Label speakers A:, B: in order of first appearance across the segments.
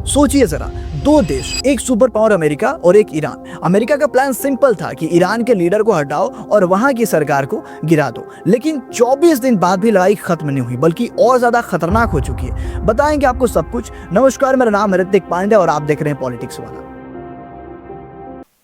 A: सोचिए जरा, दो देश, एक सुपर पावर अमेरिका और एक ईरान। अमेरिका का प्लान सिंपल था कि ईरान के लीडर को हटाओ और वहां की सरकार को गिरा दो। लेकिन 24 दिन बाद भी लड़ाई खत्म नहीं हुई, बल्कि और ज्यादा खतरनाक हो चुकी है। बताएंगे आपको सब कुछ। नमस्कार, मेरा नाम है ऋतिक पांडे और आप देख रहे हैं पॉलिटिक्स वाला।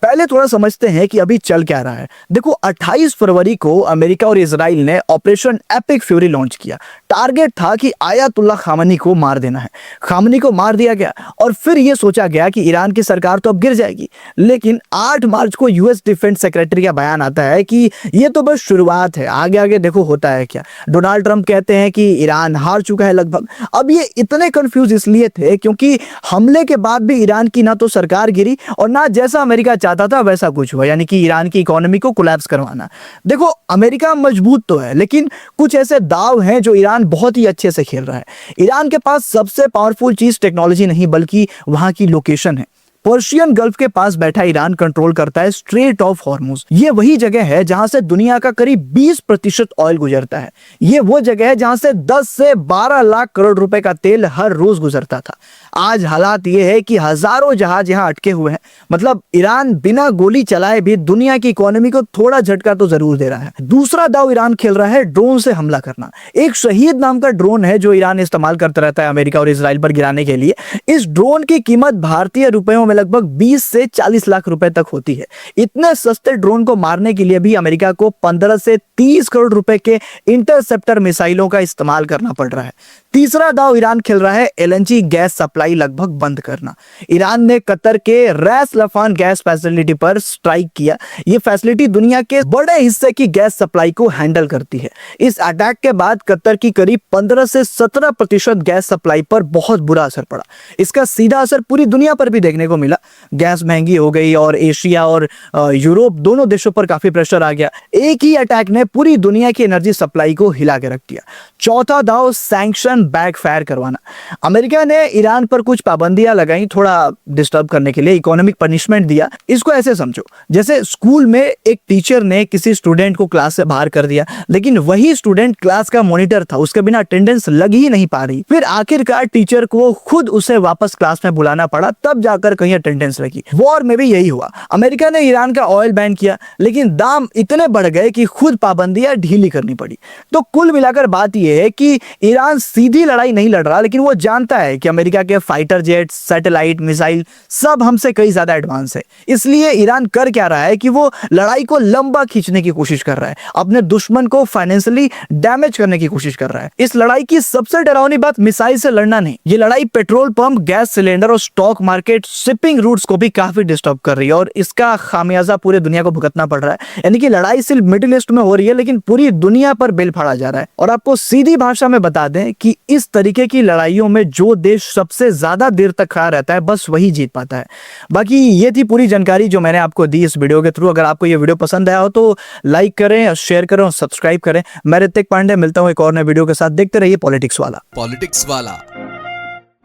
A: पहले थोड़ा समझते हैं कि अभी चल क्या रहा है। देखो, 28 फरवरी को अमेरिका और इजराइल ने ऑपरेशन एपिक फ्यूरी लॉन्च किया। टारगेट था कि आयतुल्ला खामनी को मार देना है। खामनी को मार दिया गया और फिर यह सोचा गया कि ईरान की सरकार तो अब गिर जाएगी। लेकिन 8 मार्च को यूएस डिफेंस सेक्रेटरी का बयान आता है कि यह तो बस शुरुआत है, आगे आगे देखो होता है क्या। डोनाल्ड ट्रंप कहते हैं कि ईरान हार चुका है लगभग। अब ये इतने कंफ्यूज इसलिए थे क्योंकि हमले के बाद भी ईरान की ना तो सरकार गिरी और ना जैसा अमेरिका चाहता था वैसा कुछ हुआ, यानी कि ईरान की इकोनॉमी को कोलैप्स करवाना। देखो, अमेरिका मजबूत तो है, लेकिन कुछ ऐसे दाव हैं जो ईरान बहुत ही अच्छे से खेल रहा है। ईरान के पास सबसे पावरफुल चीज टेक्नोलॉजी नहीं, बल्कि वहां की लोकेशन है। पर्शियन गल्फ के पास बैठा ईरान कंट्रोल करता है स्ट्रेट ऑफ हॉर्मुज। ये वही जगह है जहां से दुनिया का करीब 20% ऑयल गुजरता है। ये वो जगह है जहां से 10 से 12 लाख करोड़ रुपए का तेल हर रोज गुजरता था। आज हालात ये है कि हजारों जहाज यहां अटके हुए हैं। मतलब ईरान बिना गोली चलाए भी दुनिया की इकोनॉमी को थोड़ा झटका तो जरूर दे रहा है। दूसरा दाव ईरान खेल रहा है ड्रोन से हमला करना। एक शहीद नाम का ड्रोन है जो ईरान इस्तेमाल करता रहता है अमेरिका और इजराइल पर गिराने के लिए। इस ड्रोन की कीमत भारतीय रुपयों में लगभग 20 से 40 लाख रुपए तक होती है। इतने सस्ते ड्रोन को मारने के लिए भी अमेरिका को 15 से 30 करोड़ रुपए के इंटरसेप्टर मिसाइलों का इस्तेमाल करना पड़ रहा है। तीसरा दाव ईरान खेल रहा है एलएनजी गैस सप्लाई लगभग बंद करना। ईरान ने कतर के रैस लफान गैस फैसिलिटी पर स्ट्राइक किया। यह फैसिलिटी दुनिया के बड़े हिस्से की गैस सप्लाई को हैंडल करती है। इस अटैक के बाद कतर की करीब 15 से 17% गैस सप्लाई पर बहुत बुरा असर पड़ा। इसका सीधा असर पूरी दुनिया पर भी देखने को मिला। गैस महंगी हो गई और एशिया और यूरोप दोनों देशों पर काफी प्रेशर आ गया। एक ही अटैक ने पूरी दुनिया की एनर्जी सप्लाई को हिला के रख दिया। चौथा दाव सैंक्शन बैकफायर करवाना। अमेरिका ने ईरान पर कुछ पाबंदियां लगाई थोड़ा डिस्टर्ब करने के लिए, इकोनॉमिक पनिशमेंट दिया। इसको ऐसे समझो जैसे स्कूल में एक टीचर ने किसी स्टूडेंट को क्लास से बाहर कर दिया, लेकिन वही स्टूडेंट क्लास का मॉनिटर था, उसके बिना अटेंडेंस लग ही नहीं पा रही। फिर आखिरकार टीचर को खुद उसे वापस क्लास में बुलाना पड़ा, तब जाकर कहीं अटेंडेंस लगी। वॉर में भी यही हुआ। अमेरिका ने ईरान का ऑयल बैन किया, लेकिन दाम इतने बढ़ गए कि खुद पाबंदियां ढीली करनी पड़ी। तो कुल मिलाकर बात यह है कि ईरान सीधी लड़ाई नहीं लड़ रहा, लेकिन वो जानता है कि अमेरिका के फाइटर जेट, सैटेलाइट, मिसाइल सब हमसे कई ज्यादा एडवांस है। इसलिए ईरान कर क्या रहा है कि वो लड़ाई को लंबा खींचने की कोशिश कर रहा है, अपने दुश्मन को फाइनेंशियली डैमेज करने की कोशिश कर रहा है। इस लड़ाई की सबसे डरावनी बात मिसाइल से लड़ना नहीं, ये लड़ाई पेट्रोल पंप, गैस सिलेंडर और स्टॉक मार्केट, शिपिंग रूट्स को भी काफी डिस्टर्ब कर रही है और इसका खामियाजा पूरे दुनिया को भुगतना पड़ रहा है। यानी कि लड़ाई सिर्फ मिडिल ईस्ट में हो रही है, लेकिन पूरी दुनिया पर बिल फाड़ा जा रहा है। और आपको सीधी भाषा में बता दें कि इस तरीके की लड़ाइयों में जो देश सबसे ज्यादा देर तक खड़ा रहता है, बस वही जीत पाता है। बाकी ये थी पूरी जानकारी जो मैंने आपको दी इस वीडियो के थ्रू। अगर आपको ये वीडियो पसंद आया हो तो लाइक करें, शेयर करें और सब्सक्राइब करें। मैं ऋतिक पांडे, मिलता हूं एक और नए वीडियो के साथ। देखते रहिए पॉलिटिक्स वाला।
B: पॉलिटिक्स वाला,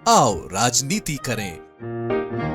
B: आओ राजनीति करें।